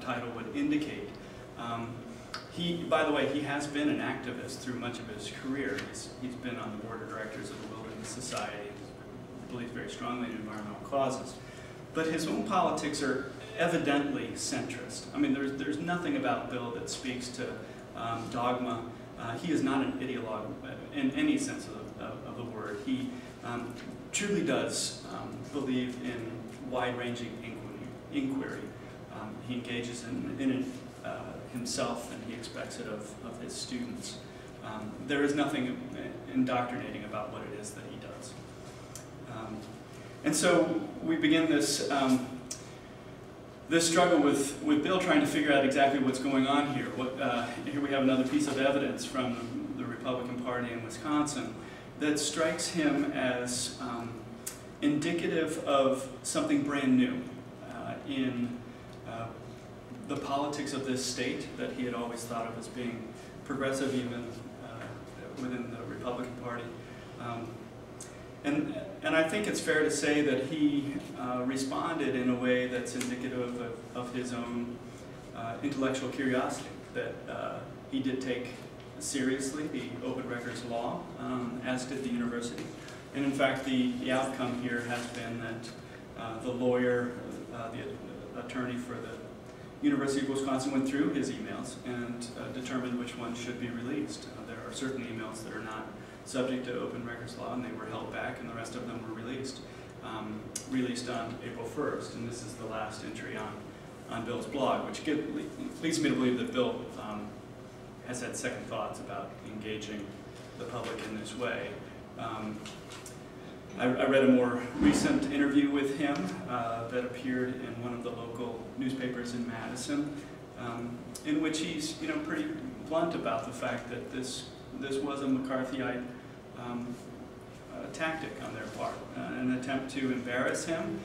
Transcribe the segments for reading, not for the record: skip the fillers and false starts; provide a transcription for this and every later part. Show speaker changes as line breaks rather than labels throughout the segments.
title would indicate. By the way, he has been an activist through much of his career. He's been on the board of directors of the Wilderness Society. He believes very strongly in environmental causes. But his own politics are evidently centrist. I mean, there's nothing about Bill that speaks to dogma. He is not an ideologue in any sense of the word. He truly does believe in wide-ranging inquiry. He engages in it himself, and he expects it of his students. There is nothing indoctrinating about what it is that he does. And so we begin this this struggle with Bill trying to figure out exactly what's going on here. Here we have another piece of evidence from the Republican Party in Wisconsin that strikes him as indicative of something brand new in the politics of this state that he had always thought of as being progressive, even within the Republican Party. And I think it's fair to say that he responded in a way that's indicative of his own intellectual curiosity, that he did take seriously the open records law, as did the university. And in fact, the outcome here has been that the lawyer, the attorney for the University of Wisconsin went through his emails and determined which ones should be released. There are certain emails that are not subject to open records law, and they were held back, and the rest of them were released. Released on April 1st, and this is the last entry on Bill's blog, which leads me to believe that Bill has had second thoughts about engaging the public in this way. I read a more recent interview with him that appeared in one of the local newspapers in Madison, in which he's pretty blunt about the fact that this was a McCarthyite tactic on their part, an attempt to embarrass him.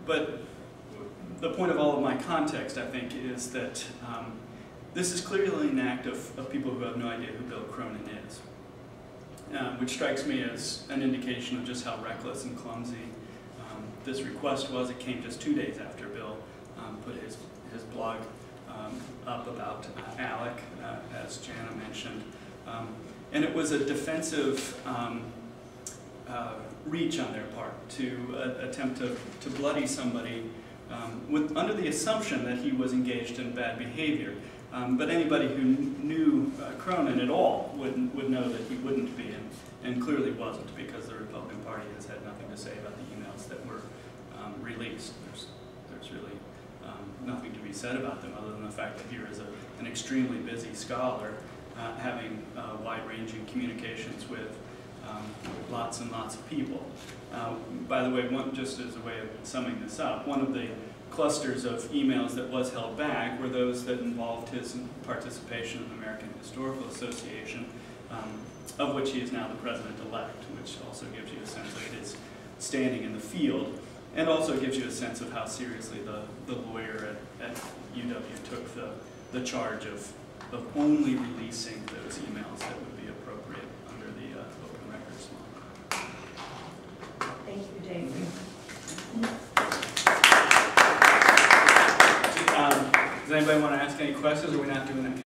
But the point of all of my context, I think, is that this is clearly an act of people who have no idea who Bill Cronin is, which strikes me as an indication of just how reckless and clumsy this request was. It came just 2 days after Bill put his blog up about ALEC, as Jana mentioned. And it was a defensive reach on their part to attempt to bloody somebody under the assumption that he was engaged in bad behavior. But anybody who knew Cronin at all would know that he wouldn't be, and clearly wasn't, because the Republican Party has had nothing to say about the emails that were released. There's really nothing to be said about them other than the fact that here is an extremely busy scholar having wide-ranging communications with lots and lots of people. By the way, just as a way of summing this up, one of the clusters of emails that was held back were those that involved his participation in the American Historical Association, of which he is now the president-elect, which also gives you a sense of his standing in the field, and also gives you a sense of how seriously the lawyer at UW took the charge of only releasing those emails that would be appropriate under the open records law.
Thank you, Dave.
Does anybody want to ask any questions, or are we not doing that?